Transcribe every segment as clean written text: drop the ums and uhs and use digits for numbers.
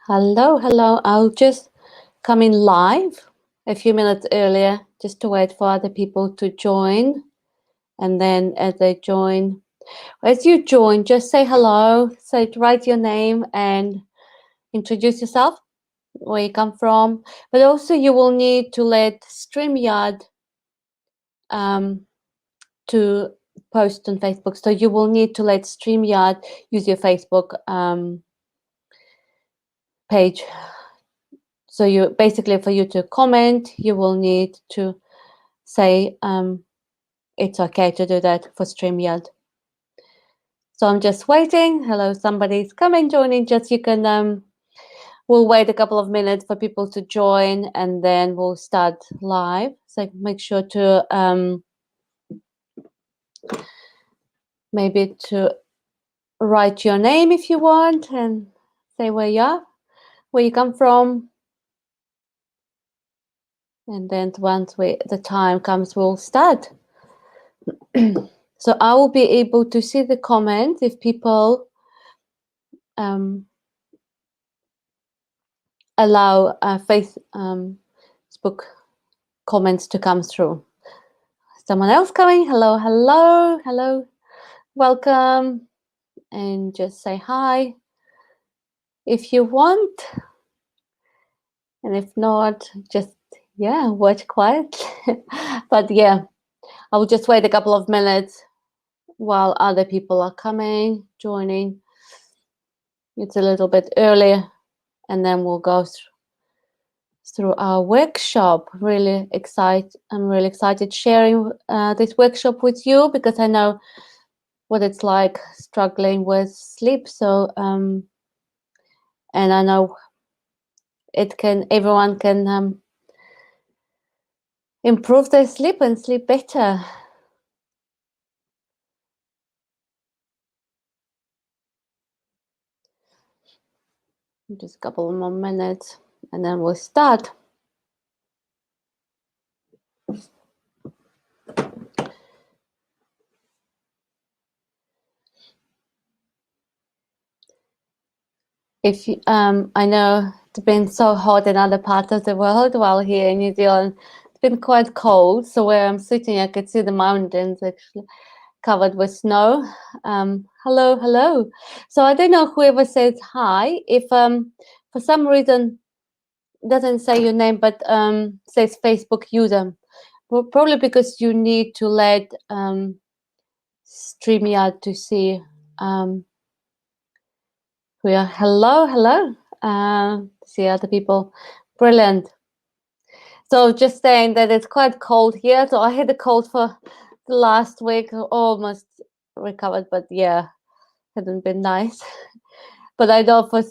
Hello, hello. I'll just come in live a few minutes earlier just to wait for other people to join. And then as you join, just say hello, write your name and introduce yourself, where you come from. But also you will need to let StreamYard to post on Facebook. So you will need to let StreamYard use your Facebook page. So you basically, for you to comment, you will need to say it's okay to do that for StreamYard. So I'm just waiting. Hello, somebody's coming, joining. Just you can, we'll wait a couple of minutes for people to join and then we'll start live. So make sure to maybe to write your name if you want and say where you are, where you come from. And then once the time comes, we'll start. So I will be able to see the comments if people allow Facebook comments to come through. Someone else coming? Hello, hello, hello. Welcome. And just say hi if you want. And if not, just, watch quietly. But yeah, I will just wait a couple of minutes while other people are coming, joining. It's a little bit earlier, and then we'll go through our workshop. I'm really excited sharing this workshop with you because I know what it's like struggling with sleep. So and I know everyone can improve their sleep and sleep better. Just a couple more minutes and then we'll start. If you, I know it's been so hot in other parts of the world, while here in New Zealand it's been quite cold. So where I'm sitting, I can see the mountains actually covered with snow. Hello, hello. So I don't know whoever says hi. If for some reason doesn't say your name but says Facebook user, well, probably because you need to let StreamYard to see we are. Hello. See other people. Brilliant. So just saying that it's quite cold here. So I had a cold for the last week, almost recovered, but yeah, hasn't been nice. But I know for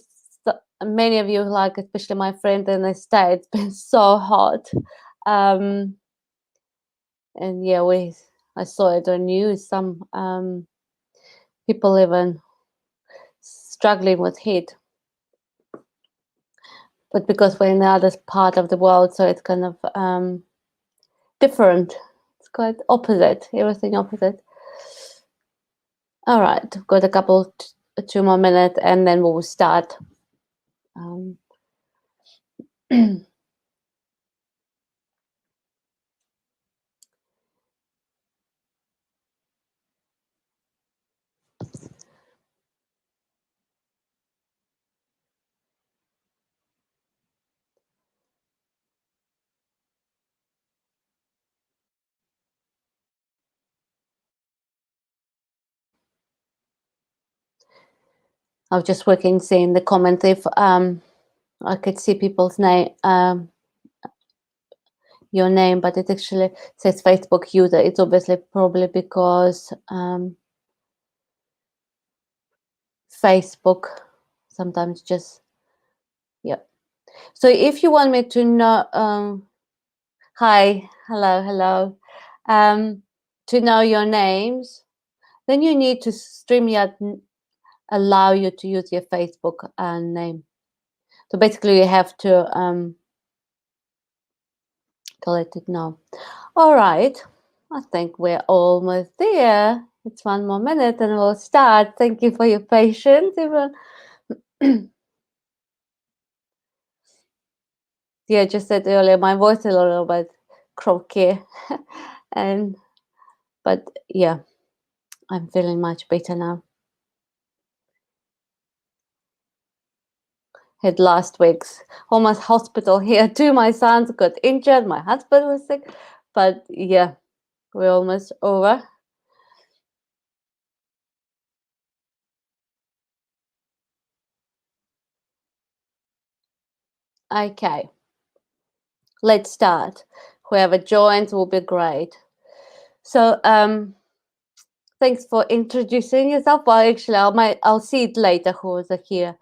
many of you, like especially my friend in the States, it's been so hot. And yeah, I saw it on news. Some people even struggling with heat. But because we're in the other part of the world, so it's kind of different. It's quite opposite, everything opposite. All right, I've got a couple, 2 more minutes, and then we'll start. I was just working, seeing the comments if I could see people's name, your name, but it actually says Facebook user. It's obviously probably because Facebook sometimes just, yeah. So if you want me to know, hi, hello, to know your names, then you need to StreamYard allow you to use your Facebook name. So basically you have to let it know. All right, I think we're almost there. It's 1 more minute and we'll start. Thank you for your patience, everyone. Yeah, just said earlier, my voice is a little bit croaky, and but yeah, I'm feeling much better now. Had last week's almost hospital here too. My sons got injured, my husband was sick, but yeah, we're almost over. Okay, let's start. Whoever joins will be great. So thanks for introducing yourself. Well, actually, I'll see it later who was here,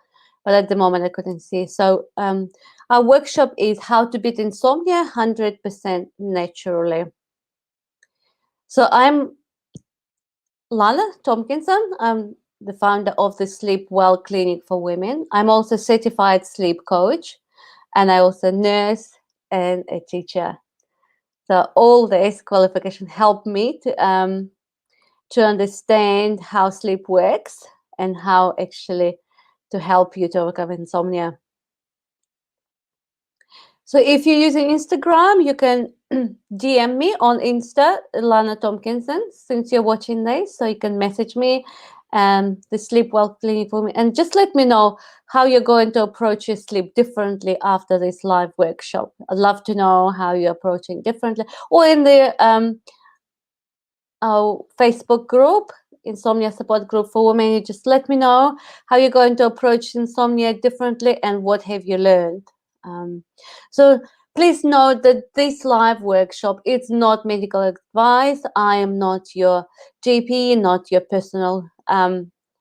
but at the moment I couldn't see. So our workshop is how to beat insomnia 100% naturally. So I'm Lana Tompkinson. I'm the founder of the Sleep Well Clinic for Women. I'm also a certified sleep coach, and I also nurse and a teacher. So all this qualification helped me to understand how sleep works and how actually to help you to overcome insomnia. So if you're using Instagram, you can DM me on Insta, Lana Tompkinson, since you're watching this. So you can message me, the Sleep Well Clinic for me, and just let me know how you're going to approach your sleep differently after this live workshop. I'd love to know how you're approaching differently, or in the our Facebook group, Insomnia Support Group for Women. You just let me know how you're going to approach insomnia differently and what have you learned. So please note that this live workshop is not medical advice. I am not your GP, not your personal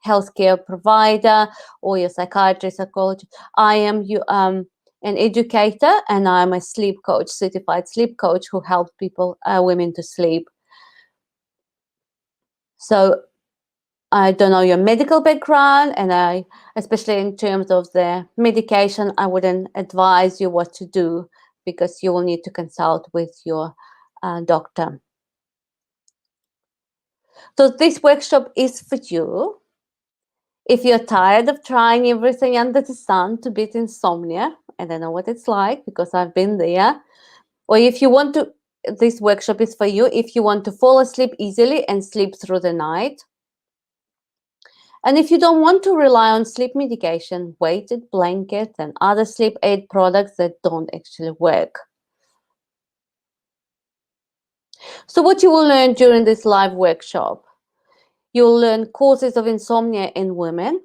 healthcare provider or your psychiatrist, psychologist. I am you an educator, and I'm a sleep coach, certified sleep coach who helps people, women to sleep. So I don't know your medical background, and especially in terms of the medication, I wouldn't advise you what to do because you will need to consult with your doctor. So this workshop is for you. If you're tired of trying everything under the sun to beat insomnia, and I know what it's like because I've been there, or if you want to, this workshop is for you if you want to fall asleep easily and sleep through the night. And if you don't want to rely on sleep medication, weighted blankets, and other sleep aid products that don't actually work. So what you will learn during this live workshop, you'll learn causes of insomnia in women,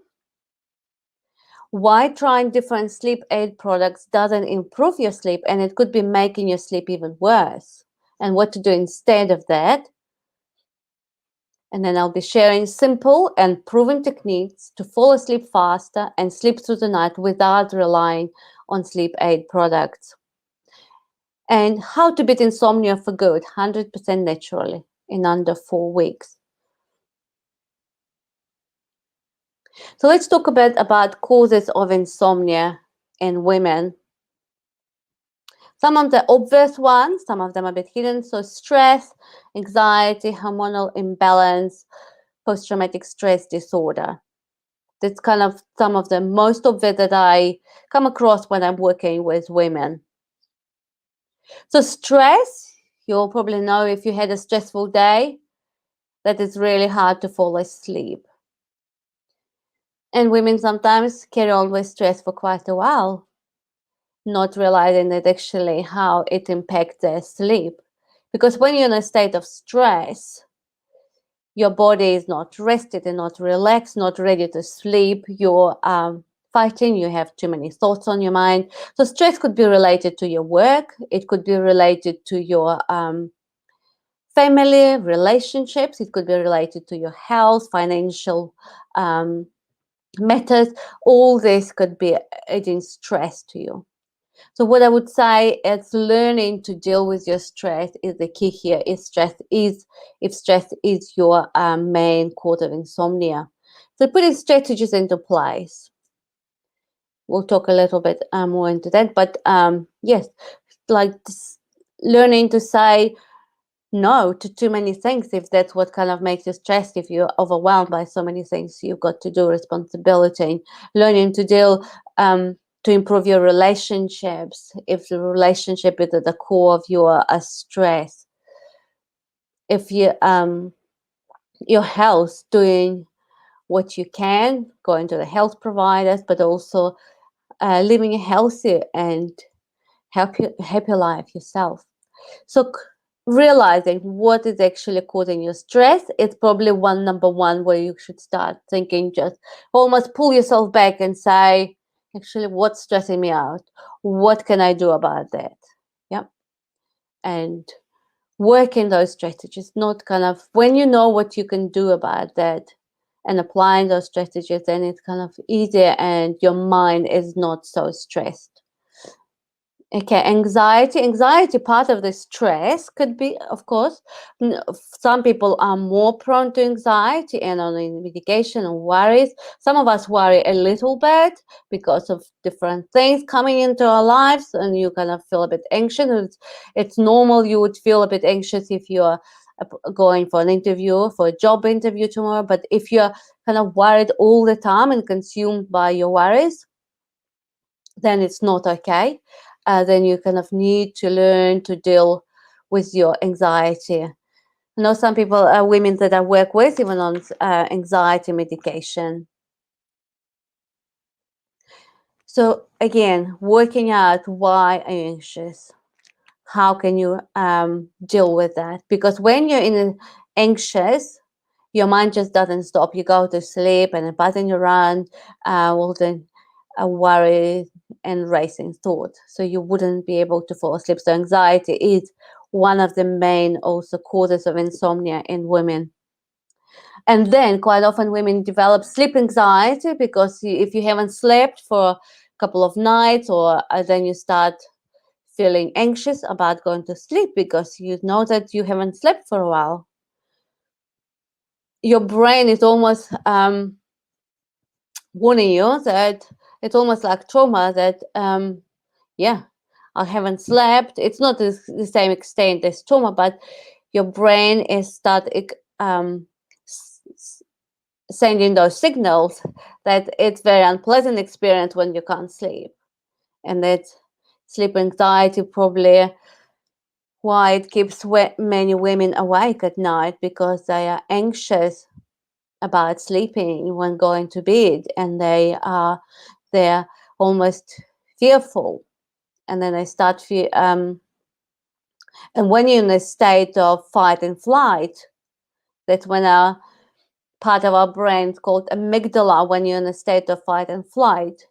why trying different sleep aid products doesn't improve your sleep and it could be making your sleep even worse, and what to do instead of that. And then I'll be sharing simple and proven techniques to fall asleep faster and sleep through the night without relying on sleep aid products. And how to beat insomnia for good, 100% naturally in under 4 weeks. So let's talk a bit about causes of insomnia in women. Some of the obvious ones, some of them a bit hidden. So stress, anxiety, hormonal imbalance, post-traumatic stress disorder. That's kind of some of the most obvious that I come across when I'm working with women. So stress, you'll probably know if you had a stressful day, that it's really hard to fall asleep. And women sometimes carry on with stress for quite a while, not realizing that actually how it impacts their sleep. Because when you're in a state of stress, your body is not rested and not relaxed, not ready to sleep. You're fighting, you have too many thoughts on your mind. So stress could be related to your work. It could be related to your family, relationships. It could be related to your health, financial matters. All this could be adding stress to you. So what I would say is learning to deal with your stress is the key here. If stress is your main cause of insomnia, so putting strategies into place. We'll talk a little bit more into that, but yes, like learning to say no to too many things if that's what kind of makes you stressed. If you're overwhelmed by so many things you've got to do, responsibility, learning to deal to to improve your relationships, if the relationship is at the core of your stress, if your health, doing what you can, going to the health providers, but also living a healthy and happy life yourself. So realizing what is actually causing you stress is probably number one where you should start thinking, just almost pull yourself back and say, actually, what's stressing me out? What can I do about that? Yeah. And working those strategies, not kind of, when you know what you can do about that and applying those strategies, then it's kind of easier and your mind is not so stressed. Okay, anxiety, part of the stress could be, of course, some people are more prone to anxiety and on medication and worries. Some of us worry a little bit because of different things coming into our lives, and you kind of feel a bit anxious. It's normal. You would feel a bit anxious if you're going for an interview, for a job interview tomorrow, but if you're kind of worried all the time and consumed by your worries, then it's not okay. Then you kind of need to learn to deal with your anxiety. I know some people, women that I work with, even on anxiety medication. So again, working out why are you anxious? How can you deal with that? Because when you're anxious, your mind just doesn't stop. You go to sleep and buzzing around, all the worry and racing thought. So you wouldn't be able to fall asleep. So anxiety is one of the main also causes of insomnia in women. And then quite often women develop sleep anxiety because if you haven't slept for a couple of nights, or then you start feeling anxious about going to sleep because you know that you haven't slept for a while. Your brain is almost warning you that it's almost like trauma that, yeah, I haven't slept. It's not the same extent as trauma, but your brain is sending those signals that it's very unpleasant experience when you can't sleep. And that sleep anxiety probably why it keeps many women awake at night, because they are anxious about sleeping when going to bed, and they're almost fearful, and then they start and when you're in a state of fight and flight, that's when our part of our brain called amygdala, when you're in a state of fight and flight,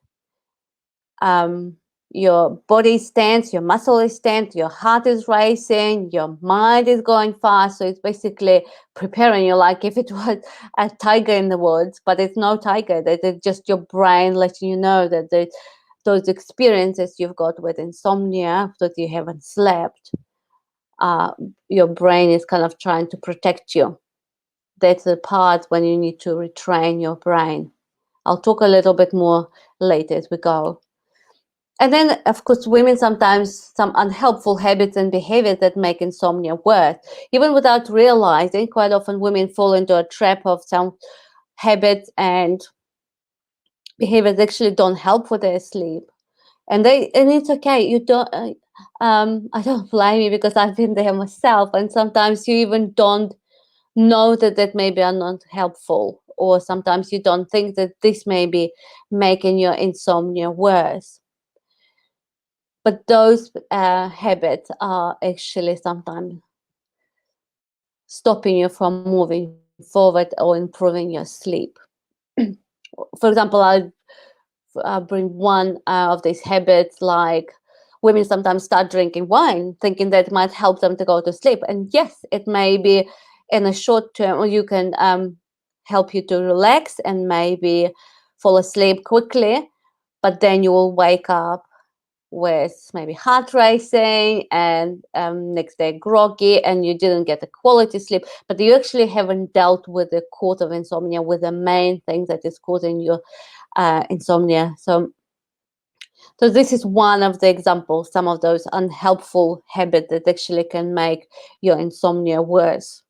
your body is tense, your muscle is tense, your heart is racing, your mind is going fast. So it's basically preparing you like if it was a tiger in the woods, but it's no tiger. That it's just your brain letting you know that those experiences you've got with insomnia, that you haven't slept, your brain is kind of trying to protect you. That's the part when you need to retrain your brain. I'll talk a little bit more later as we go. And then, of course, women sometimes some unhelpful habits and behaviors that make insomnia worse. Even without realizing, quite often women fall into a trap of some habits and behaviors that actually don't help with their sleep. And it's okay. You don't. I don't blame you, because I've been there myself. And sometimes you even don't know that maybe are not helpful, or sometimes you don't think that this may be making your insomnia worse. But those habits are actually sometimes stopping you from moving forward or improving your sleep. For example, I'll bring one of these habits, like women sometimes start drinking wine thinking that it might help them to go to sleep. And yes, it may be in a short term, or you can help you to relax and maybe fall asleep quickly, but then you will wake up with maybe heart racing and next day groggy, and you didn't get a quality sleep, but you actually haven't dealt with the cause of insomnia, with the main thing that is causing your insomnia. So this is one of the examples, some of those unhelpful habits that actually can make your insomnia worse.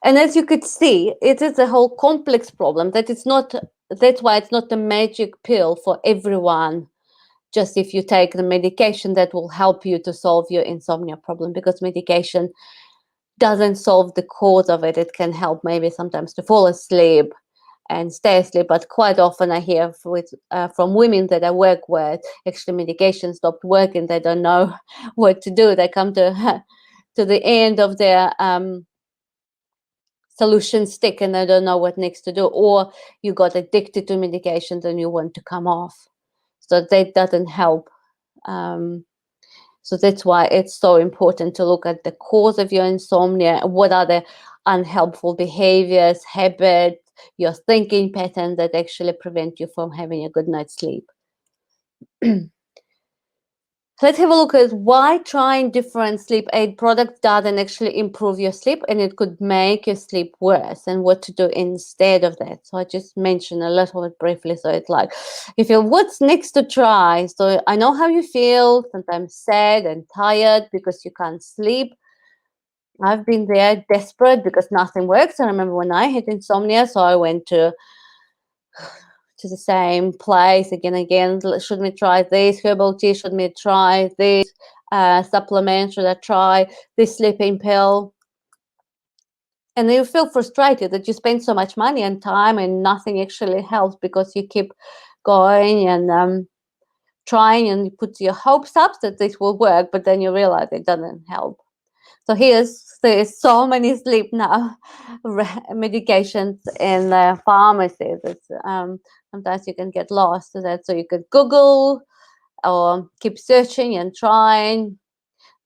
And as you could see, it is a whole complex problem, that it's not that's why it's not a magic pill for everyone. Just if you take the medication, that will help you to solve your insomnia problem, because medication doesn't solve the cause of it. It can help maybe sometimes to fall asleep and stay asleep, but quite often I hear from women that I work with, actually medication stopped working. They don't know what to do. They come to to the end of their solution stick and they don't know what next to do, or you got addicted to medications and you want to come off. So that doesn't help. Um, so that's why it's so important to look at the cause of your insomnia. What are the unhelpful behaviors, habits, your thinking patterns that actually prevent you from having a good night's sleep? Let's have a look at why trying different sleep aid products doesn't actually improve your sleep, and it could make your sleep worse, and what to do instead of that. So I just mentioned a little bit briefly. So it's like, you feel what's next to try. So I know how you feel, sometimes sad and tired because you can't sleep. I've been there, desperate because nothing works. I remember when I had insomnia, so I went to the same place again and again. Should we try this herbal tea? Should we try this supplement? Should I try this sleeping pill? And you feel frustrated that you spend so much money and time and nothing actually helps, because you keep going and trying, and you put your hopes up that this will work, but then you realize it doesn't help. So there's so many sleep now medications in the pharmacies. Sometimes you can get lost to that. So you could Google or keep searching and trying.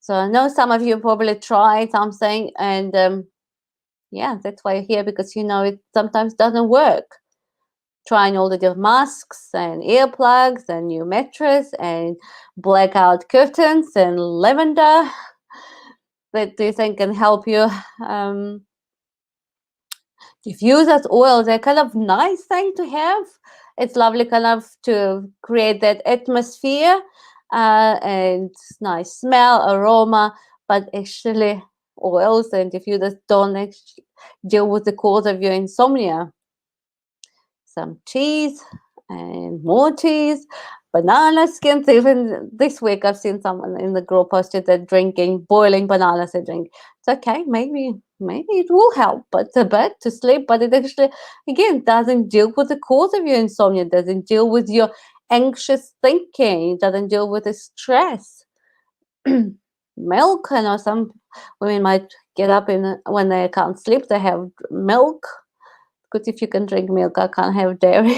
So I know some of you probably tried something, and yeah, that's why you're here, because you know it sometimes doesn't work. Trying all the different masks and earplugs and new mattress and blackout curtains and lavender that do you think can help you. Diffusers, oil, they're kind of nice thing to have. It's lovely kind of to create that atmosphere and nice smell, aroma, but actually oils and diffusers don't actually deal with the cause of your insomnia. Some cheese and more cheese, banana skins. Even this week, I've seen someone in the group posted that drinking boiling bananas. They drink. It's okay, maybe it will help, but a bit to sleep. But it actually, again, doesn't deal with the cause of your insomnia. Doesn't deal with your anxious thinking. Doesn't deal with the stress. Milk. I know some women might get up when they can't sleep. They have milk. Because if you can drink milk, I can't have dairy.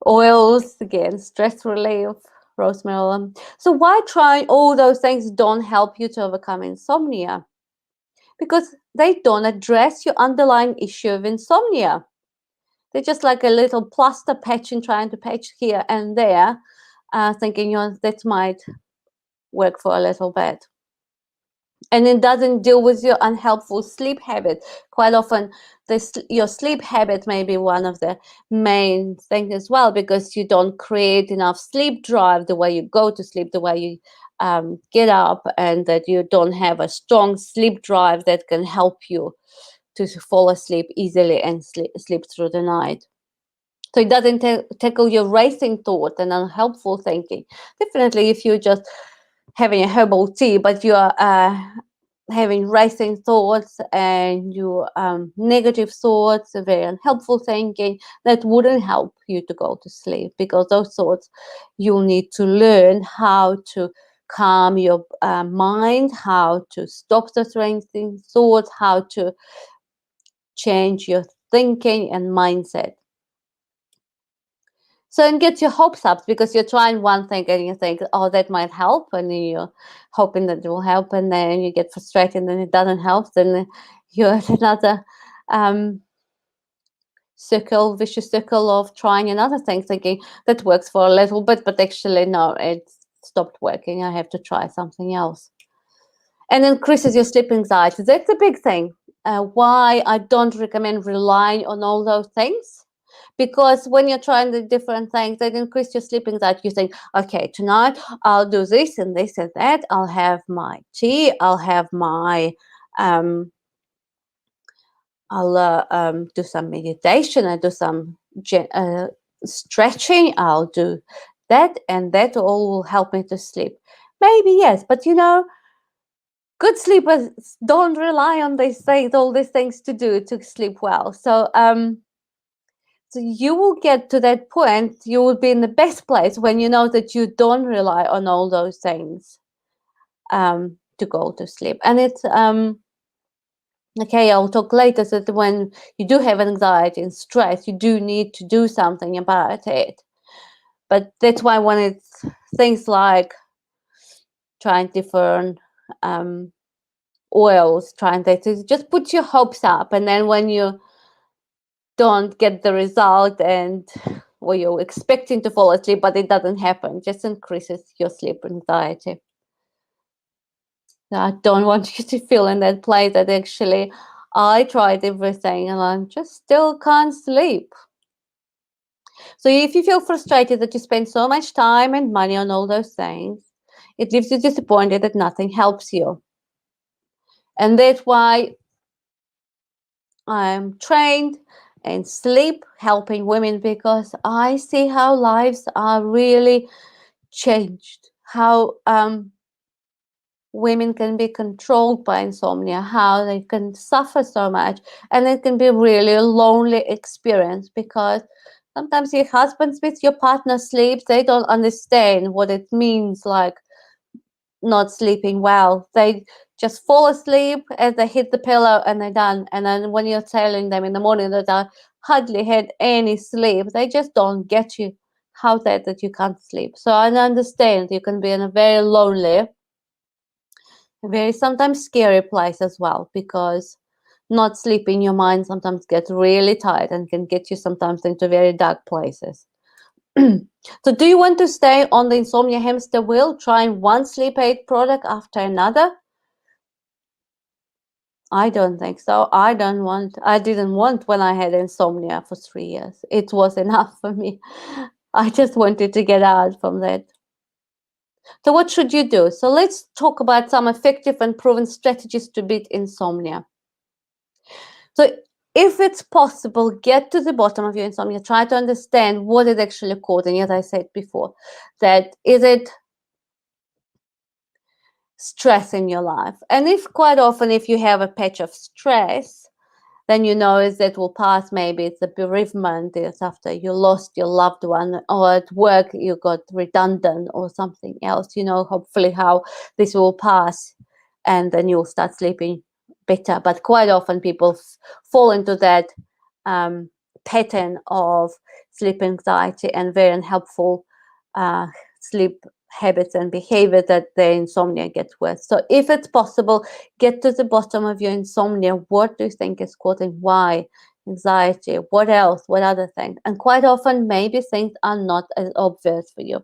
Oils, again, stress relief, rosemary. So why try all those things don't help you to overcome insomnia? Because they don't address your underlying issue of insomnia. They're just like a little plaster patching, trying to patch here and there, thinking that might work for a little bit. And it doesn't deal with your unhelpful sleep habit. Quite often, your sleep habit may be one of the main things as well, because you don't create enough sleep drive, the way you go to sleep, the way you get up, and that you don't have a strong sleep drive that can help you to fall asleep easily and sleep through the night. So it doesn't tackle your racing thoughts and unhelpful thinking. Definitely, if you're just having a herbal tea, but you are having racing thoughts and your negative thoughts, very unhelpful thinking, that wouldn't help you to go to sleep, because those thoughts, you'll need to learn how to calm your mind, how to stop those racing thoughts, how to change your thinking and mindset. So it gets your hopes up, because you're trying one thing and you think, oh, that might help, and you're hoping that it will help, and then you get frustrated and it doesn't help. Then you're at another vicious circle of trying another thing, thinking that works for a little bit, but actually no, it's stopped working. I have to try something else. And increases your sleep anxiety. That's a big thing. Why I don't recommend relying on all those things. Because when you're trying the different things, that increase your sleep anxiety. You think, okay, tonight I'll do this and this and that. I'll have my tea. I'll have my I'll do some meditation, I do some stretching, I'll do that, and that all will help me to sleep. Maybe yes, but good sleepers don't rely on these things, all these things to do to sleep well. So you will get to that point, you will be in the best place when you know that you don't rely on all those things to go to sleep. And it's okay, I'll talk later, so that when you do have anxiety and stress, you do need to do something about it. But that's why when it's things like trying different oils, trying that, to just put your hopes up, and then when you don't get the result and or you're expecting to fall asleep but it doesn't happen, just increases your sleep anxiety. I don't want you to feel in that place that actually I tried everything and I just still can't sleep. So if you feel frustrated that you spend so much time and money on all those things, it leaves you disappointed that nothing helps you. And that's why I'm trained in sleep helping women, because I see how lives are really changed, how women can be controlled by insomnia, how they can suffer so much, and it can be really a lonely experience, because sometimes your husband sleeps, your partner sleeps, they don't understand what it means, like not sleeping well. They just fall asleep as they hit the pillow and they're done. And then when you're telling them in the morning that I hardly had any sleep, they just don't get you how that you can't sleep. So I understand you can be in a very lonely, very sometimes scary place as well, because not sleeping, your mind sometimes gets really tired and can get you sometimes into very dark places. So do you want to stay on the insomnia hamster wheel, trying one sleep aid product after another? I don't think so. I didn't want when I had insomnia for 3 years. It was enough for me. I just wanted to get out from that. So what should you do? So let's talk about some effective and proven strategies to beat insomnia. So if it's possible, get to the bottom of your insomnia. Try to understand what is actually causing, as I said before. That is it stress in your life? And if quite often, if you have a patch of stress, then you know is that will pass. Maybe it's a bereavement, it's after you lost your loved one, or at work you got redundant or something else, hopefully how this will pass, and then you'll start sleeping better. But quite often people fall into that um, pattern of sleep anxiety and very unhelpful sleep habits and behavior, that the insomnia gets worse. So if it's possible, get to the bottom of your insomnia. What do you think is causing? Why? Anxiety. What else? What other things? And quite often, maybe things are not as obvious for you.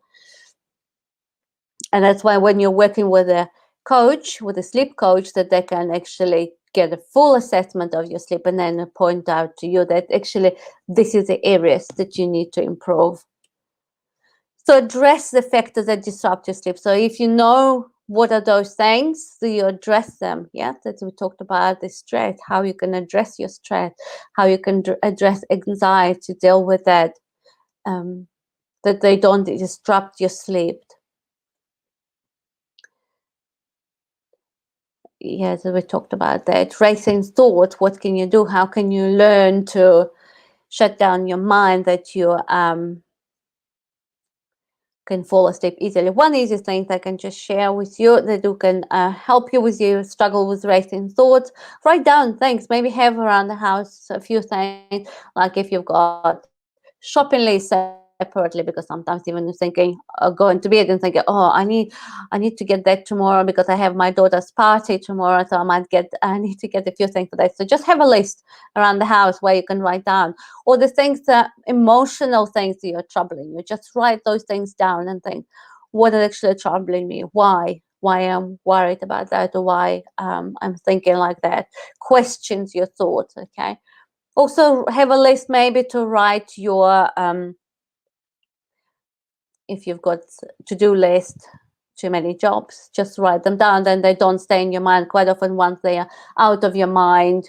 And that's why when you're working with a coach, with a sleep coach, that they can actually get a full assessment of your sleep and then point out to you that actually this is the areas that you need to improve. So address the factors that disrupt your sleep. So if you know what are those things, so you address them. Yeah, that we talked about the stress, how you can address your stress, how you can address anxiety, deal with that, that they don't disrupt your sleep. Yes, we talked about that. Racing thoughts, what can you do? How can you learn to shut down your mind, that you can fall asleep easily? One easy thing I can just share with you that you can help you with your struggle with racing thoughts. Write down things, maybe have around the house a few things, like if you've got shopping list separately, because sometimes even thinking, going to bed and thinking, oh, I need to get that tomorrow because I have my daughter's party tomorrow, so I need to get a few things for that. So just have a list around the house where you can write down, or the things that emotional things that you're troubling you. Just write those things down and think, what is actually troubling me? Why I'm worried about that, or why I'm thinking like that. Questions your thoughts. Okay. Also have a list maybe to write your if you've got to-do list, too many jobs, just write them down, then they don't stay in your mind. Quite often once they are out of your mind,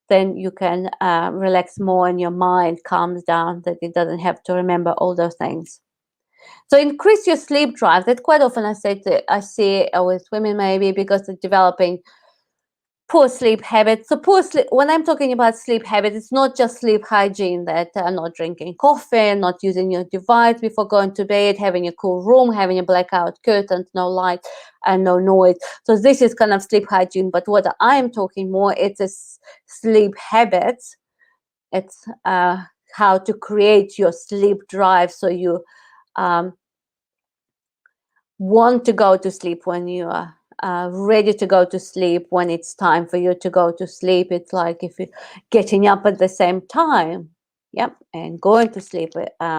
then you can relax more and your mind calms down, that it doesn't have to remember all those things. So increase your sleep drive. That quite often I see with women, maybe because they're developing poor sleep habits. So poor sleep, when I'm talking about sleep habits, it's not just sleep hygiene, that not drinking coffee, not using your device before going to bed, having a cool room, having a blackout curtains, no light and no noise. So this is kind of sleep hygiene. But what I'm talking more, it's a sleep habits. It's how to create your sleep drive, so you want to go to sleep when you are ready to go to sleep, when it's time for you to go to sleep. It's like if you're getting up at the same time, yep, and going to sleep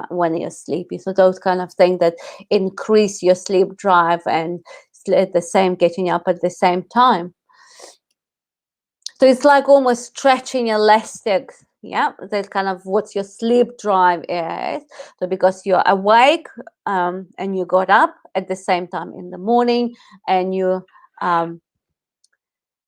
when you're sleepy. So those kind of things that increase your sleep drive, and at the same, getting up at the same time. So it's like almost stretching elastic. Yeah, that's kind of what your sleep drive is. So because you're awake and you got up at the same time in the morning, and you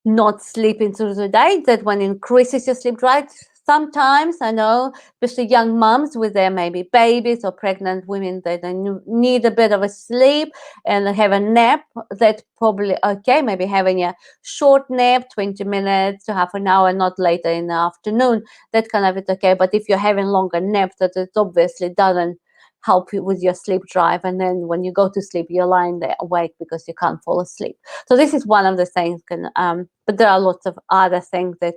not sleeping through the day, that one increases your sleep drive. Sometimes I know, especially young moms with their maybe babies or pregnant women, that they need a bit of a sleep and have a nap. That's probably okay. Maybe having a short nap, 20 minutes to half an hour, not later in the afternoon. That kind of it's okay. But if you're having longer naps, that it obviously doesn't help you with your sleep drive. And then when you go to sleep, you're lying there awake because you can't fall asleep. So this is one of the things. But there are lots of other things that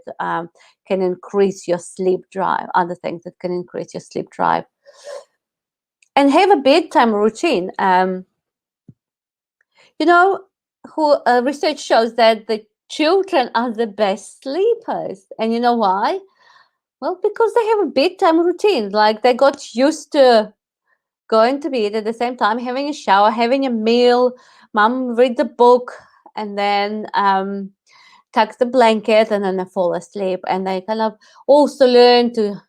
can increase your sleep drive. Other things that can increase your sleep drive. And have a bedtime routine. Research shows that the children are the best sleepers. And you know why? Well, because they have a bedtime routine. Like they got used to going to bed at the same time, having a shower, having a meal, mom read the book, and then tuck the blanket, and then they fall asleep. And they kind of also learn to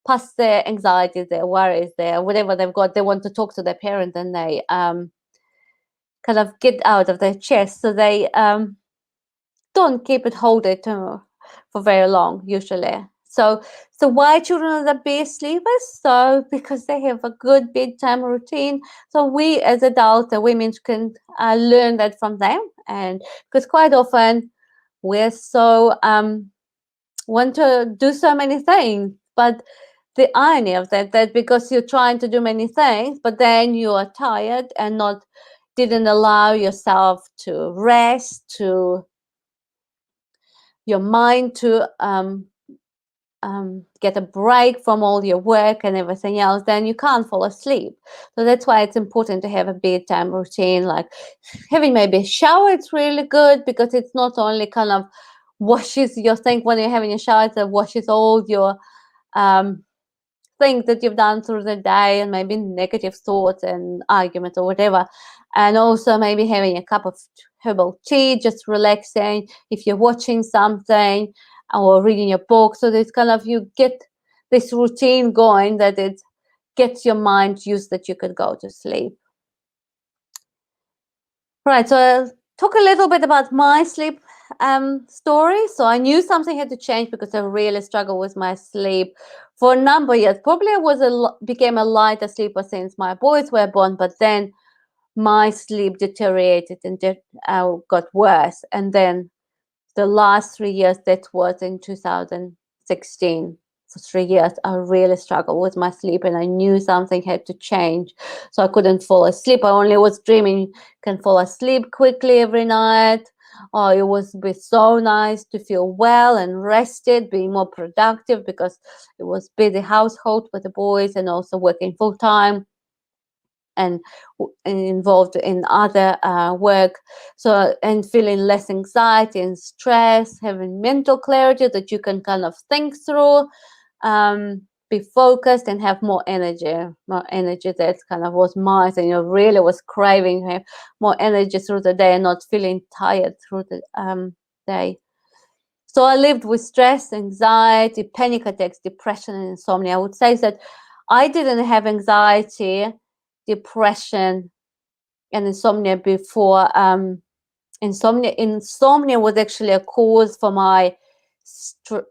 pass their anxieties, their worries, their whatever they've got. They want to talk to their parent, and they kind of get out of their chest. So they don't keep it holded for very long, usually. So why children are the best sleepers? So because they have a good bedtime routine. So we as adults, the women, can learn that from them. And because quite often we're so want to do so many things, but the irony of that because you're trying to do many things, but then you are tired and didn't allow yourself to rest, to your mind to get a break from all your work and everything else, then you can't fall asleep. So that's why it's important to have a bedtime routine, like having maybe a shower. It's really good because it's not only kind of washes your thing when you're having a shower, it washes all your things that you've done through the day, and maybe negative thoughts and arguments or whatever. And also maybe having a cup of herbal tea, just relaxing if you're watching something or reading a book. So there's kind of, you get this routine going that it gets your mind used that you could go to sleep. Right, so I'll talk a little bit about my sleep story. So I knew something had to change because I really struggled with my sleep for a number of years. Probably I became a lighter sleeper since my boys were born, but then my sleep deteriorated and got worse. And then the last 3 years, that was in 2016. For 3 years, I really struggled with my sleep, and I knew something had to change. So I couldn't fall asleep. I only was dreaming can fall asleep quickly every night. Oh, it was be so nice to feel well and rested, being more productive because it was busy household with the boys and also working full time and involved in other work. So, and feeling less anxiety and stress, having mental clarity that you can kind of think through, be focused and have more energy. That kind of was my thing. I really was craving to have more energy through the day and not feeling tired through the day. So I lived with stress, anxiety, panic attacks, depression, and insomnia. I would say that I didn't have anxiety, depression, and insomnia before. Insomnia was actually a cause for my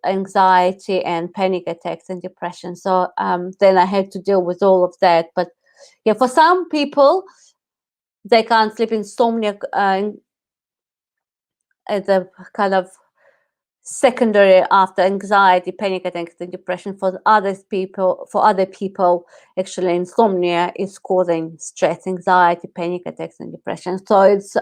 anxiety and panic attacks and depression. So then I had to deal with all of that. But yeah, for some people, they can't sleep. Insomnia as a kind of secondary after anxiety, panic attacks, and depression. For other people, actually, insomnia is causing stress, anxiety, panic attacks, and depression. So it's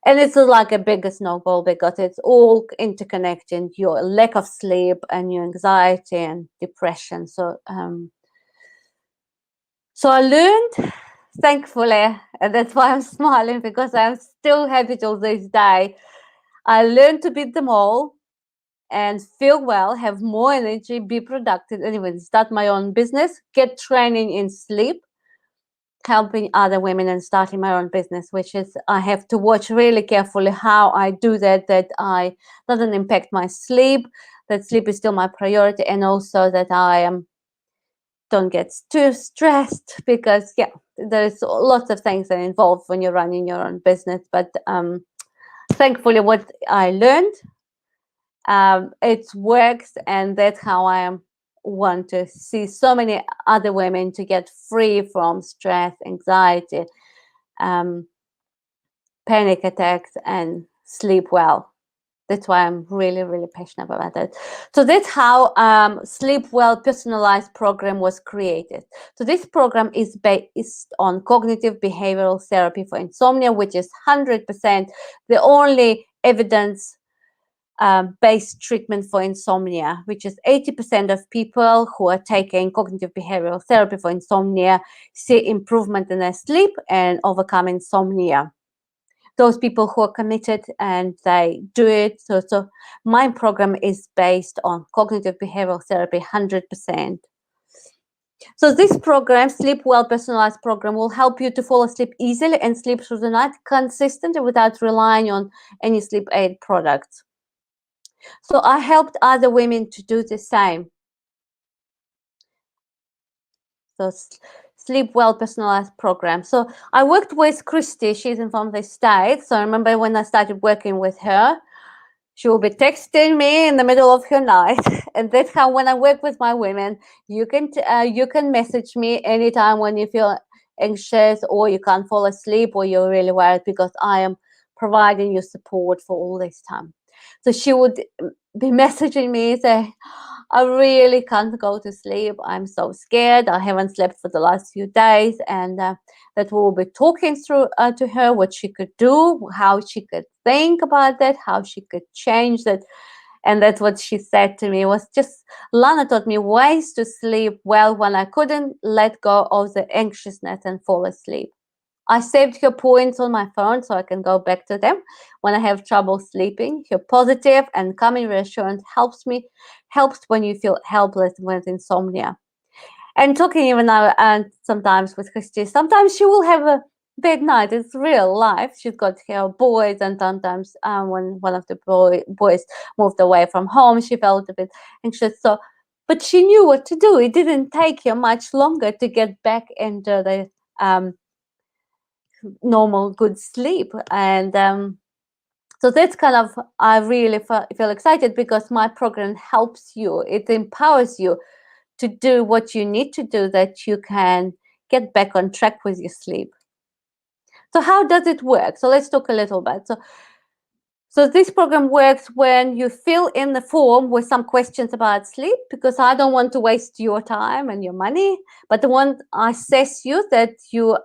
and it's like a bigger snowball because it's all interconnected. Your lack of sleep and your anxiety and depression. So I learned, thankfully, and that's why I'm smiling, because I'm still happy till this day. I learned to beat them all and feel well, have more energy, be productive, and even start my own business, get training in sleep, helping other women, and starting my own business, which is I have to watch really carefully how I do that I doesn't impact my sleep, that sleep is still my priority, and also that I don't get too stressed, because there's lots of things that are involved when you're running your own business. But thankfully, what I learned, it works, and that's how I want to see so many other women to get free from stress, anxiety, panic attacks, and sleep well. That's why I'm really, really passionate about it. So that's how Sleep Well Personalized program was created. So this program is based on cognitive behavioral therapy for insomnia, which is 100% the only evidence based treatment for insomnia, which is 80% of people who are taking cognitive behavioral therapy for insomnia see improvement in their sleep and overcome insomnia. Those people who are committed and they do it. So my program is based on cognitive behavioral therapy 100%. So this program, Sleep Well Personalized program, will help you to fall asleep easily and sleep through the night consistently without relying on any sleep aid products. So I helped other women to do the same. So Sleep Well Personalized program. So I worked with Christy. She's from the States. So I remember when I started working with her, she will be texting me in the middle of her night, and that's how when I work with my women, you can message me anytime when you feel anxious or you can't fall asleep or you're really worried, because I am providing you support for all this time. So she would be messaging me, say, I really can't go to sleep. I'm so scared. I haven't slept for the last few days. And that we'll be talking through to her what she could do, how she could think about that, how she could change that. And that's what she said to me, was just, Lana taught me ways to sleep well when I couldn't let go of the anxiousness and fall asleep. I saved her points on my phone so I can go back to them when I have trouble sleeping. Her positive and calming reassurance helps when you feel helpless with insomnia. And talking even now, and sometimes with Christy, sometimes she will have a bad night. It's real life. She's got her boys, and sometimes when one of the boys moved away from home, she felt a bit anxious. But she knew what to do. It didn't take her much longer to get back into the normal good sleep. And so that's kind of, I really feel excited, because my program helps you, it empowers you to do what you need to do, that you can get back on track with your sleep. So how does it work? So let's talk a little bit. So this program works when you fill in the form with some questions about sleep, because I don't want to waste your time and your money, but I want to assess you that you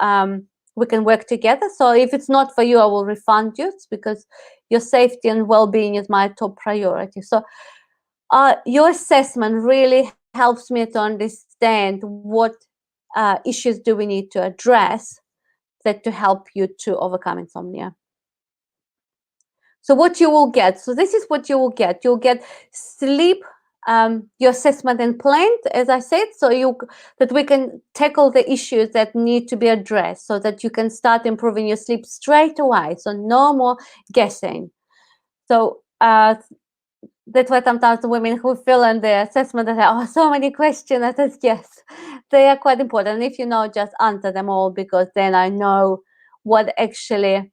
we can work together. So if it's not for you, I will refund you. It's because your safety and well-being is my top priority. So your assessment really helps me to understand what issues do we need to address that to help you to overcome insomnia. So what you will get, so this is what you will get. You'll get sleep, your assessment and plan, as I said, so that we can tackle the issues that need to be addressed, so that you can start improving your sleep straight away. So no more guessing. So that's why sometimes the women who fill in the assessment, they say, oh, so many questions. I said, yes, they are quite important. If you know, just answer them all, because then I know what actually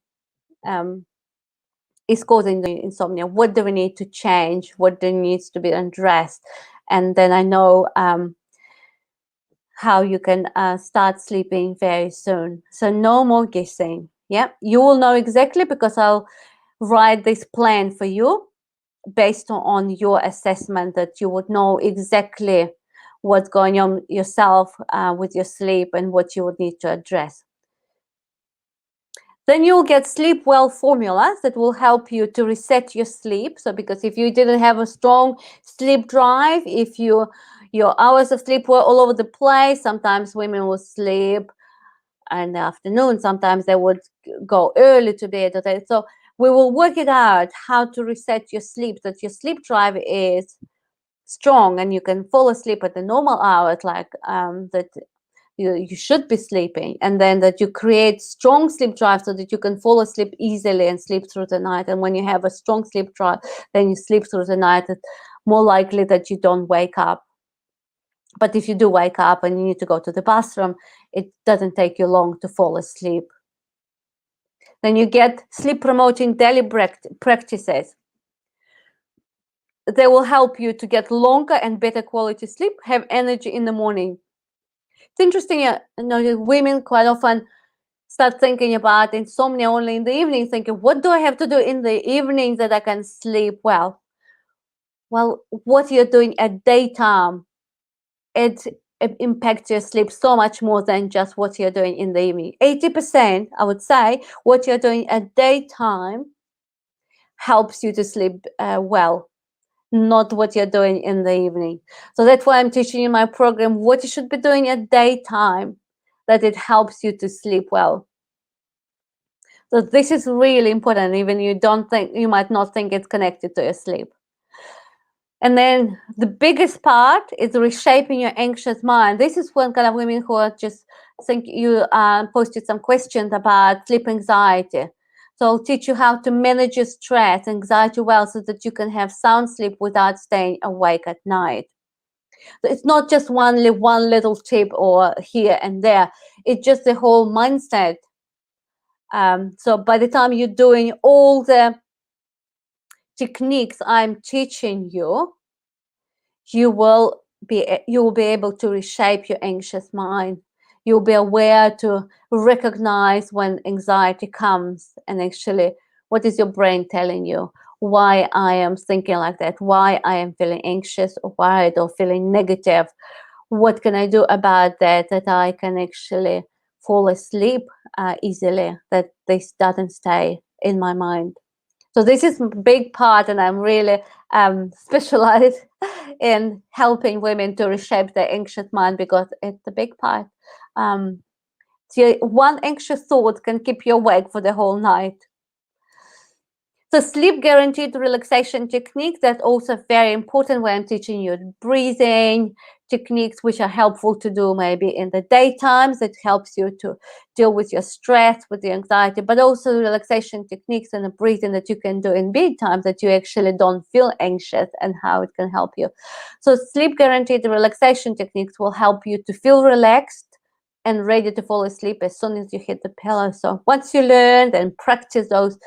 is causing the insomnia? What do we need to change? What needs to be addressed? And then I know how you can start sleeping very soon. So no more guessing. Yeah, you will know exactly, because I'll write this plan for you based on your assessment, that you would know exactly what's going on yourself with your sleep and what you would need to address. Then you'll get sleep well formulas that will help you to reset your sleep. So because if you didn't have a strong sleep drive, if your hours of sleep were all over the place, sometimes women will sleep in the afternoon, sometimes they would go early to bed. So we will work it out how to reset your sleep, that your sleep drive is strong and you can fall asleep at the normal hours, like that you should be sleeping, and then that you create strong sleep drive so that you can fall asleep easily and sleep through the night. And when you have a strong sleep drive, then you sleep through the night, it's more likely that you don't wake up. But if you do wake up and you need to go to the bathroom, it doesn't take you long to fall asleep. Then you get sleep promoting daily practices. They will help you to get longer and better quality sleep, have energy in the morning. It's interesting, women quite often start thinking about insomnia only in the evening, thinking, what do I have to do in the evening that I can sleep well? Well, what you're doing at daytime, it impacts your sleep so much more than just what you're doing in the evening. 80%, I would say, what you're doing at daytime helps you to sleep well, not what you're doing in the evening. So that's why I'm teaching you in my program what you should be doing at daytime, that it helps you to sleep well. So this is really important, even you might not think it's connected to your sleep. And then the biggest part is reshaping your anxious mind. This is when kind of women who are just think you posted some questions about sleep anxiety. So I'll teach you how to manage your stress, anxiety well, so that you can have sound sleep without staying awake at night. So it's not just one little tip or here and there. It's just the whole mindset. So by the time you're doing all the techniques I'm teaching you, you will be able to reshape your anxious mind. You'll be aware to recognize when anxiety comes, and actually, what is your brain telling you? Why I am thinking like that? Why I am feeling anxious or worried or feeling negative? What can I do about that? That I can actually fall asleep easily. That this doesn't stay in my mind. So this is a big part, and I'm really specialized in helping women to reshape their anxious mind, because it's a big part. So one anxious thought can keep you awake for the whole night. So sleep guaranteed relaxation techniques, that's also very important when I'm teaching you breathing techniques, which are helpful to do maybe in the daytimes. That helps you to deal with your stress, with the anxiety, but also relaxation techniques and the breathing that you can do in bedtime, that you actually don't feel anxious, and how it can help you. So sleep guaranteed relaxation techniques will help you to feel relaxed and ready to fall asleep as soon as you hit the pillow. So once you learn and practice those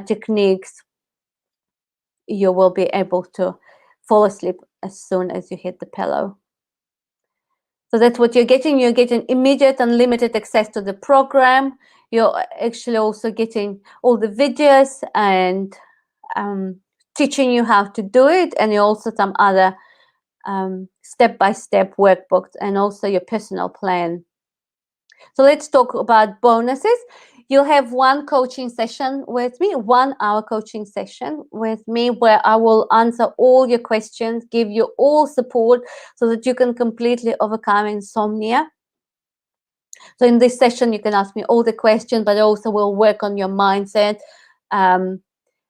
techniques, you will be able to fall asleep as soon as you hit the pillow. So that's what you're getting. You're getting immediate unlimited access to the program. You're actually also getting all the videos and teaching you how to do it, and you also some other step-by-step workbooks, and also your personal plan. So let's talk about bonuses. You'll have one coaching session with me, 1 hour coaching session with me, where I will answer all your questions, give you all support so that you can completely overcome insomnia. So in this session, you can ask me all the questions, but also we'll work on your mindset,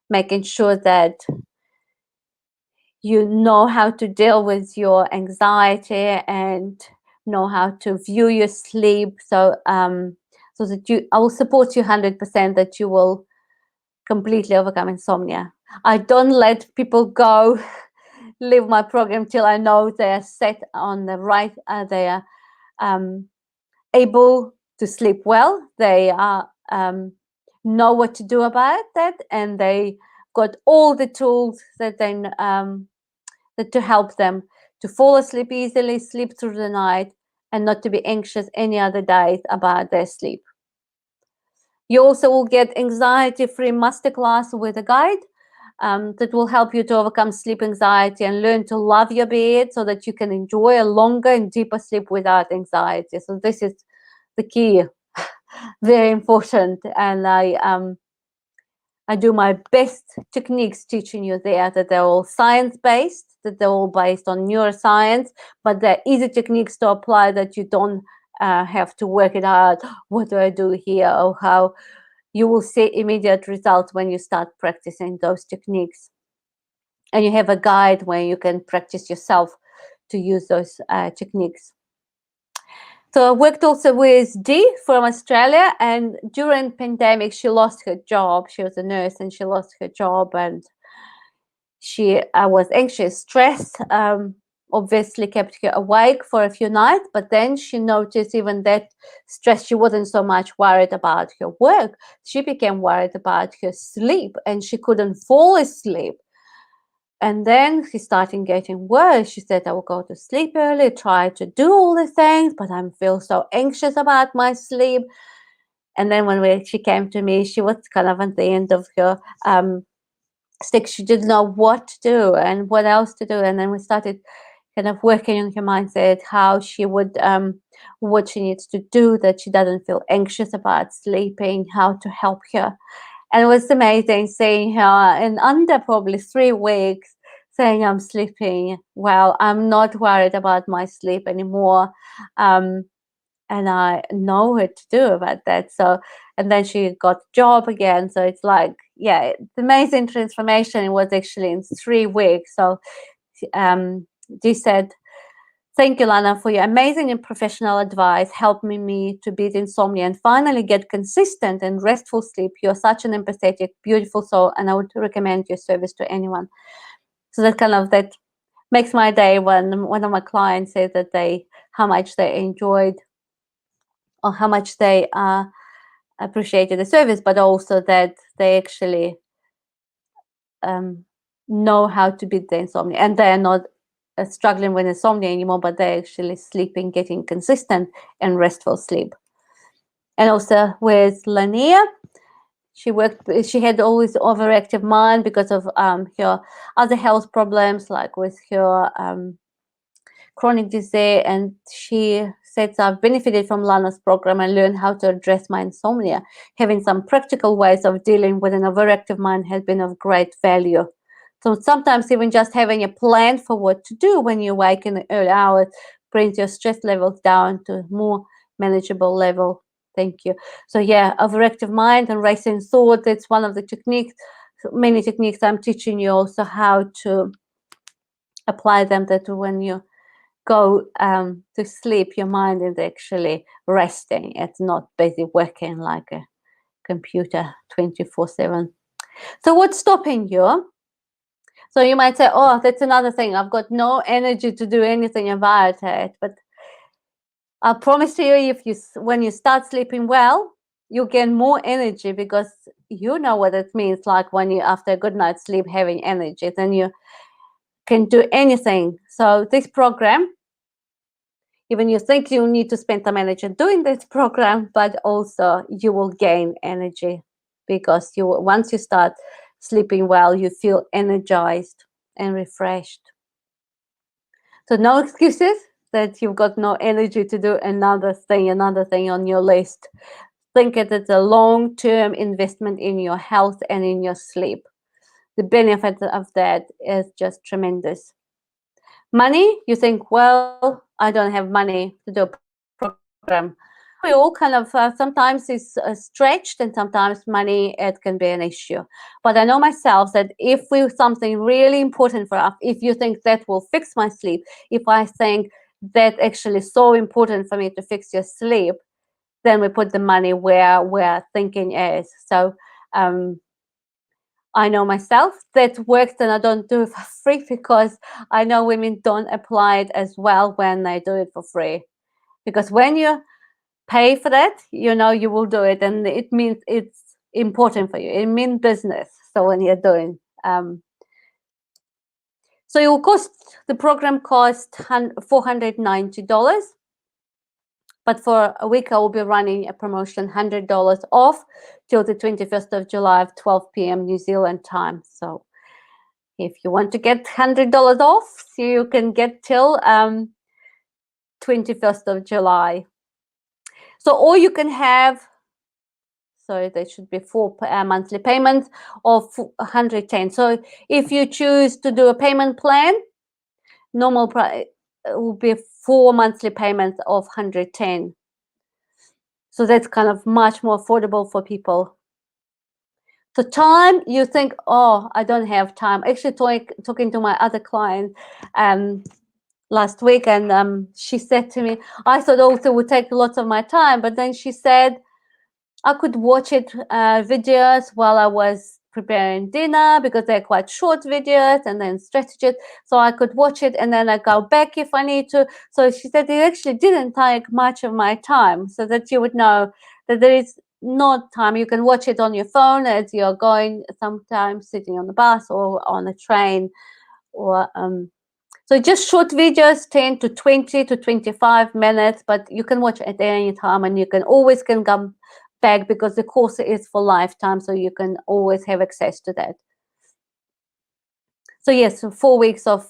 making sure that you know how to deal with your anxiety and know how to view your sleep. So so that I will support you 100%, that you will completely overcome insomnia. I don't let people go leave my program till I know they are set on the right, they are able to sleep well, they are know what to do about that, and they got all the tools that that to help them to fall asleep easily, sleep through the night, and not to be anxious any other days about their sleep. You also will get anxiety-free masterclass with a guide that will help you to overcome sleep anxiety and learn to love your bed so that you can enjoy a longer and deeper sleep without anxiety. So this is the key, very important. And I do my best techniques teaching you there, that they're all science-based, that they're all based on neuroscience, but they're easy techniques to apply, that you don't have to work it out. What do I do here? Or how you will see immediate results when you start practicing those techniques. And you have a guide where you can practice yourself to use those techniques. So I worked also with Dee from Australia, and during pandemic, she lost her job. She was a nurse and she lost her job, and she was anxious, stressed, obviously kept her awake for a few nights, but then she noticed even that stress, she wasn't so much worried about her work. She became worried about her sleep, and she couldn't fall asleep. And then she started getting worse. She said, I will go to sleep early, try to do all the things, but I feel so anxious about my sleep. And then when she came to me, she was kind of at the end of her stick. She didn't know what to do and what else to do. And then we started kind of working on her mindset, how she would, what she needs to do, that she doesn't feel anxious about sleeping, how to help her. And it was amazing seeing her in under probably 3 weeks saying, I'm sleeping well, I'm not worried about my sleep anymore. And I know what to do about that. So, and then she got a job again. So it's like, yeah, the amazing transformation. It was actually in 3 weeks. So she said, thank you, Lana, for your amazing and professional advice, helping me to beat insomnia and finally get consistent and restful sleep. You're such an empathetic, beautiful soul, and I would recommend your service to anyone. So that makes my day when one of my clients said that how much they enjoyed or how much they appreciated the service, but also that they actually know how to beat the insomnia, and they're not struggling with insomnia anymore, but they're actually sleeping, getting consistent and restful sleep. And also with Lania, she had always overactive mind because of her other health problems, like with her chronic disease, and she said, I've benefited from Lana's program and learned how to address my insomnia. Having some practical ways of dealing with an overactive mind has been of great value. So sometimes even just having a plan for what to do when you wake in the early hours brings your stress levels down to a more manageable level. Thank you. So yeah, overactive mind and racing thoughts, it's one of the techniques, many techniques I'm teaching you also how to apply them, that when you go to sleep, your mind is actually resting. It's not busy working like a computer 24/7. So what's stopping you? So you might say, oh, that's another thing. I've got no energy to do anything about it. But I promise you, when you start sleeping well, you gain more energy, because you know what it means, like when you, after a good night's sleep, having energy, then you can do anything. So this program, even you think you need to spend some energy doing this program, but also you will gain energy, because once you start sleeping well, you feel energized and refreshed. So no excuses that you've got no energy to do another thing on your list. Think it as a long-term investment in your health and in your sleep. The benefit of that is just tremendous. Money, you think, well, I don't have money to do a program. We all kind of sometimes is stretched, and sometimes money, it can be an issue. But I know myself that if we something really important for us, if you think that will fix my sleep, if I think that actually so important for me to fix your sleep, then we put the money where we're thinking is. So I know myself that works, and I don't do it for free, because I know women don't apply it as well when they do it for free. Because when you pay for that, you know you will do it, and it means it's important for you. It means business. So when you're doing, so it will cost, the program cost $490, but for a week I will be running a promotion, $100 off till the 21st of July at 12 p.m. New Zealand time. So if you want to get $100 off, so you can get till 21st of July. So, or you can have, so there should be 4 monthly payments of 110. So if you choose to do a payment plan, normal price will be 4 monthly payments of 110. So that's kind of much more affordable for people. So time, you think, oh, I don't have time. Actually, talking to my other client last week, and she said to me, I thought also it would take lots of my time, but then she said, I could watch it videos while I was preparing dinner, because they're quite short videos, and then stretch it. So I could watch it and then I go back if I need to. So she said it actually didn't take much of my time, so that you would know that there is not time. You can watch it on your phone as you're going, sometimes sitting on the bus or on a train, or so just short videos, 10 to 20 to 25 minutes, but you can watch at any time, and you can always come back, because the course is for lifetime, so you can always have access to that. So yes, 4 weeks of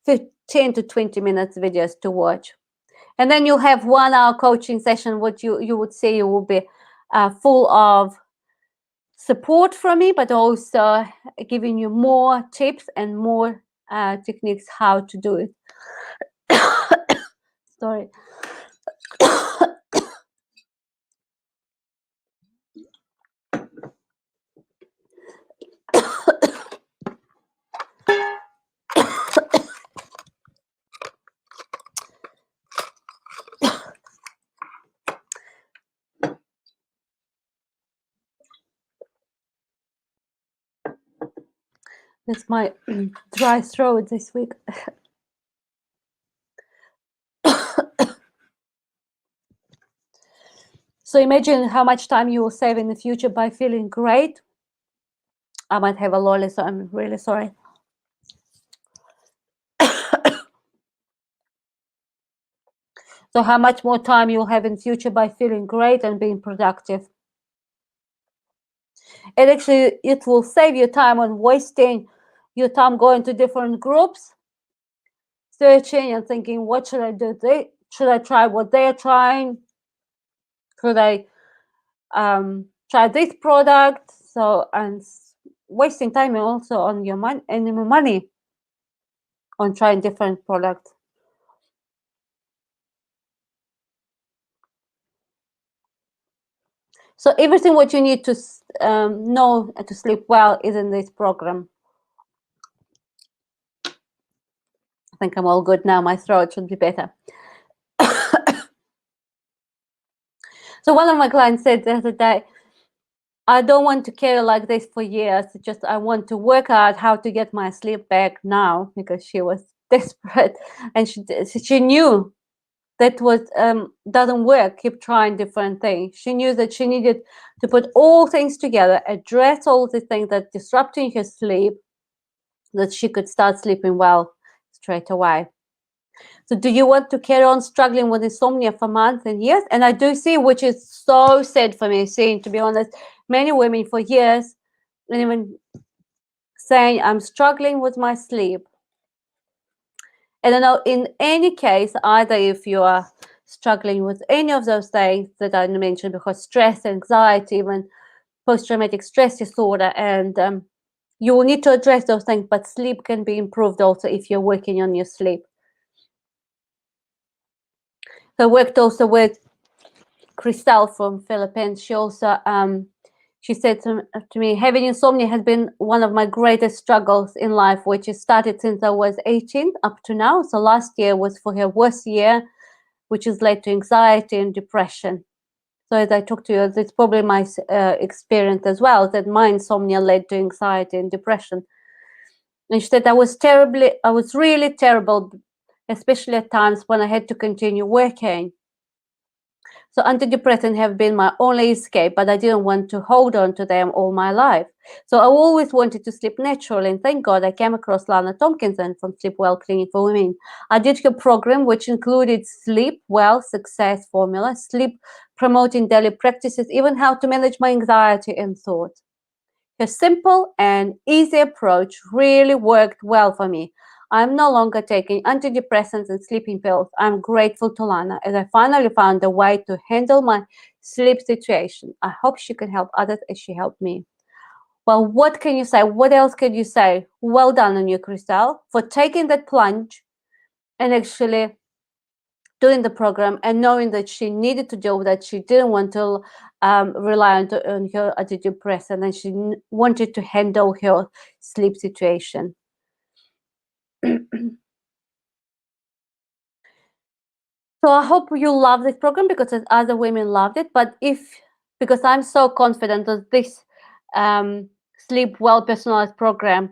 10 to 20 minutes videos to watch. And then you'll have 1 hour coaching session, what you would say you will be full of support from me, but also giving you more tips and more techniques how to do it. Sorry. That's my dry throat this week. So imagine how much time you will save in the future by feeling great. I might have a lolly, so I'm really sorry. So how much more time you'll have in future by feeling great and being productive. And actually, it will save you time on wasting your time going to different groups, searching and thinking, what should I do? Should I try what they're trying? Should I try this product? So, and wasting time also on your money and your money on trying different products. So everything what you need to know to sleep well is in this program. I think I'm all good now. My throat should be better. So one of my clients said the other day, I don't want to carry like this for years. Just I want to work out how to get my sleep back now, because she was desperate, and she knew that was doesn't work. Keep trying different things. She knew that she needed to put all things together, address all the things that disrupting her sleep, that she could start sleeping well straight away. So do you want to carry on struggling with insomnia for months and years? And I do see, which is so sad for me, seeing, to be honest, many women for years, and even saying, I'm struggling with my sleep. And I know in any case, either if you are struggling with any of those things that I mentioned, because stress, anxiety, even post-traumatic stress disorder, and you will need to address those things, but sleep can be improved also if you're working on your sleep. So I worked also with Christelle from Philippines. She also she said to me, having insomnia has been one of my greatest struggles in life, which has started since I was 18 up to now. So last year was for her worst year, which has led to anxiety and depression. So as I talked to you, it's probably my experience as well, that my insomnia led to anxiety and depression. And she said I was really terrible, especially at times when I had to continue working. So antidepressants have been my only escape, but I didn't want to hold on to them all my life. So I always wanted to sleep naturally, and thank God I came across Lana Tompkinson from Sleep Well Clinic for Women. I did her program, which included Sleep Well Success Formula, sleep promoting daily practices, even how to manage my anxiety and thoughts. Her simple and easy approach really worked well for me. I'm no longer taking antidepressants and sleeping pills. I'm grateful to Lana as I finally found a way to handle my sleep situation. I hope she can help others as she helped me. Well, what can you say? What else can you say? Well done on you, Christelle, for taking that plunge and actually doing the program and knowing that she needed to deal with that. She didn't want to rely on her antidepressant, and she wanted to handle her sleep situation. So I hope you love this program because other women loved it. But because I'm so confident that this um, Sleep Well personalized program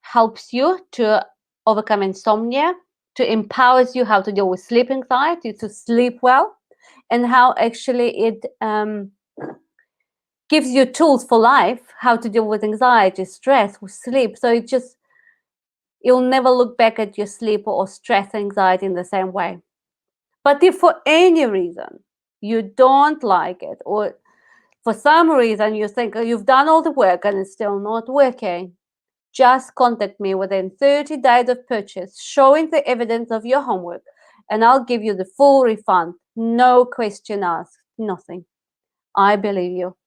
helps you to overcome insomnia, to empowers you how to deal with sleep anxiety, to sleep well, and how actually it gives you tools for life, how to deal with anxiety, stress, with sleep. So you'll never look back at your sleep or stress, anxiety in the same way. But if for any reason you don't like it, or for some reason you think you've done all the work and it's still not working, just contact me within 30 days of purchase, showing the evidence of your homework, and I'll give you the full refund. No question asked, nothing. I believe you.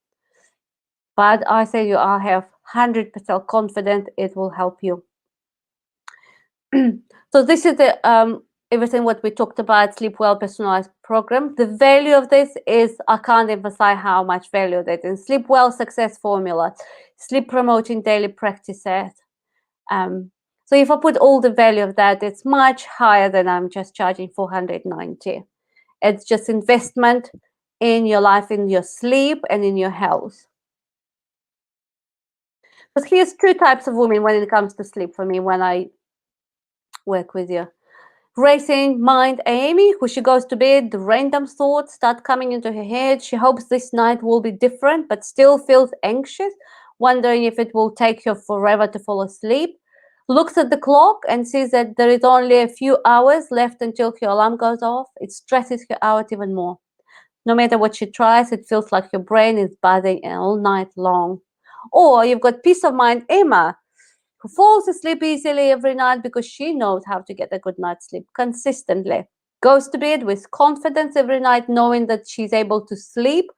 But I say you, I have 100% confident it will help you. So this is the everything what we talked about, Sleep Well personalized program. The value of this is, I can't emphasize how much value that is. Sleep Well success formula, sleep promoting daily practices. So if I put all the value of that, it's much higher than I'm just charging 490. It's just investment in your life, in your sleep, and in your health. But here's two types of women when it comes to sleep for me when I work with you. Racing mind Amy, who she goes to bed, the random thoughts start coming into her head. She hopes this night will be different, but still feels anxious, wondering if it will take her forever to fall asleep. Looks at the clock and sees that there is only a few hours left until her alarm goes off. It stresses her out even more. No matter what she tries, it feels like her brain is buzzing all night long. Or you've got peace of mind Emma, who falls asleep easily every night because she knows how to get a good night's sleep consistently. Goes to bed with confidence every night, knowing that she's able to sleep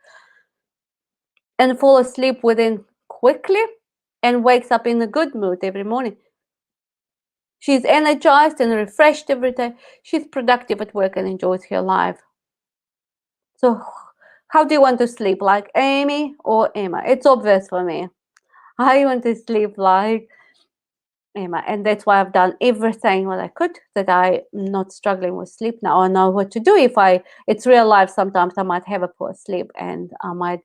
and fall asleep within quickly, and wakes up in a good mood every morning. She's energized and refreshed every day. She's productive at work and enjoys her life. So how do you want to sleep, like Amy or Emma? It's obvious for me. I want to sleep like Emma, and that's why I've done everything what I could, that I'm not struggling with sleep now. I know what to do if it's real life. Sometimes I might have a poor sleep and I might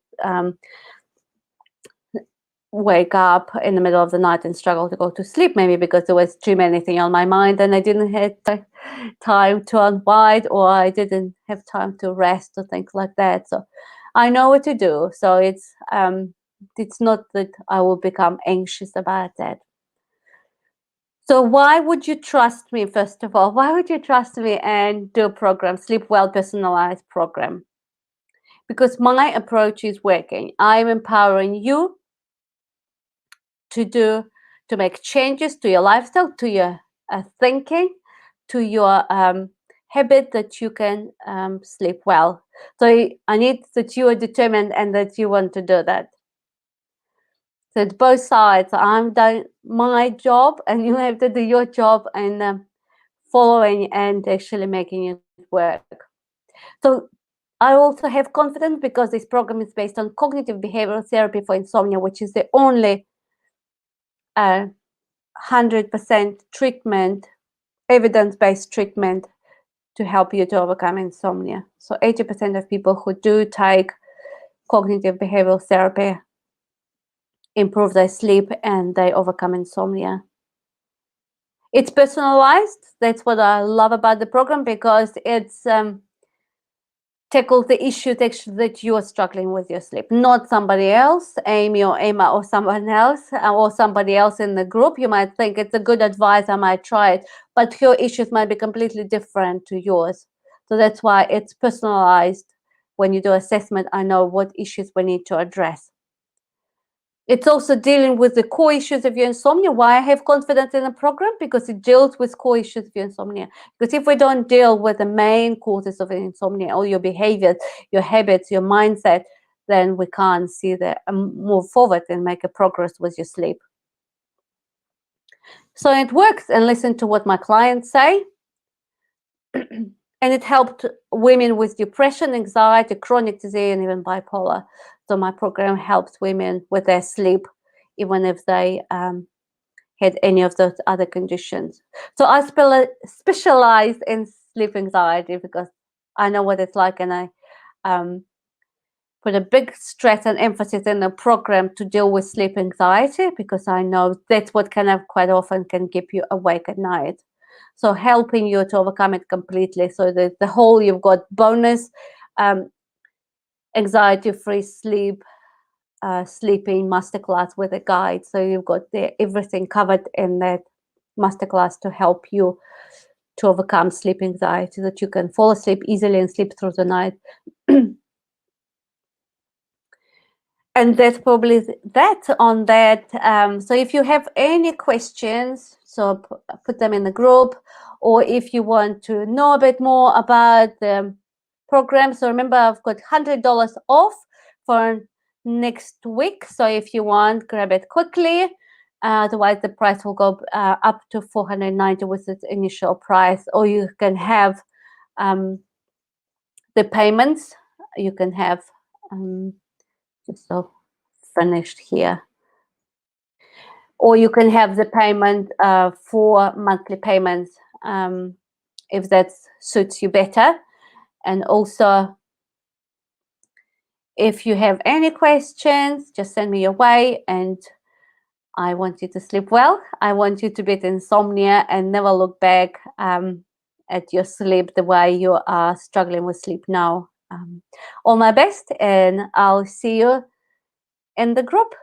wake up in the middle of the night and struggle to go to sleep, maybe because there was too many things on my mind and I didn't have time to unwind, or I didn't have time to rest or things like that. So I know what to do. So it's not that I will become anxious about that. So why would you trust me, first of all? Why would you trust me and do a program, Sleep Well personalized program? Because my approach is working. I'm empowering you to make changes to your lifestyle, to your thinking, to your habit, that you can sleep well. So I need that you are determined and that you want to do that. So it's both sides. I'm doing my job and you have to do your job, and following and actually making it work. So I also have confidence because this program is based on cognitive behavioral therapy for insomnia, which is the only 100% treatment, evidence-based treatment to help you to overcome insomnia. So 80% of people who do take cognitive behavioral therapy improve their sleep and they overcome insomnia. It's personalized. That's what I love about the program, because it's tackle the issue that you are struggling with your sleep, not somebody else, Amy or Emma or someone else, or somebody else in the group. You might think it's a good advice, I might try it, but your issues might be completely different to yours. So that's why it's personalized. When you do assessment, I know what issues we need to address. It's also dealing with the core issues of your insomnia. Why I have confidence in the program? Because it deals with core issues of your insomnia. Because if we don't deal with the main causes of insomnia, all your behaviors, your habits, your mindset, then we can't see the move forward and make a progress with your sleep. So it works, and listen to what my clients say. And it helped women with depression, anxiety, chronic disease, and even bipolar. So my program helps women with their sleep, even if they had any of those other conditions. So I specialize in sleep anxiety because I know what it's like, and I put a big stress and emphasis in the program to deal with sleep anxiety, because I know that's what kind of quite often can keep you awake at night. So helping you to overcome it completely, so that the whole, you've got bonus anxiety-free sleep sleeping masterclass with a guide. So you've got everything covered in that masterclass to help you to overcome sleep anxiety, so that you can fall asleep easily and sleep through the night. And that's probably that on that. So if you have any questions, so put them in the group, or if you want to know a bit more about the program. So remember, I've got $100 off for next week. So if you want, grab it quickly. Otherwise, the price will go up to $490 with its initial price, or you can have the payments. You can have just so finished here, or you can have the payment for monthly payments if that suits you better. And also, if you have any questions, just send me your way. And I want you to sleep well. I want you to beat insomnia and never look back at your sleep the way you are struggling with sleep now. All my best, and I'll see you in the group.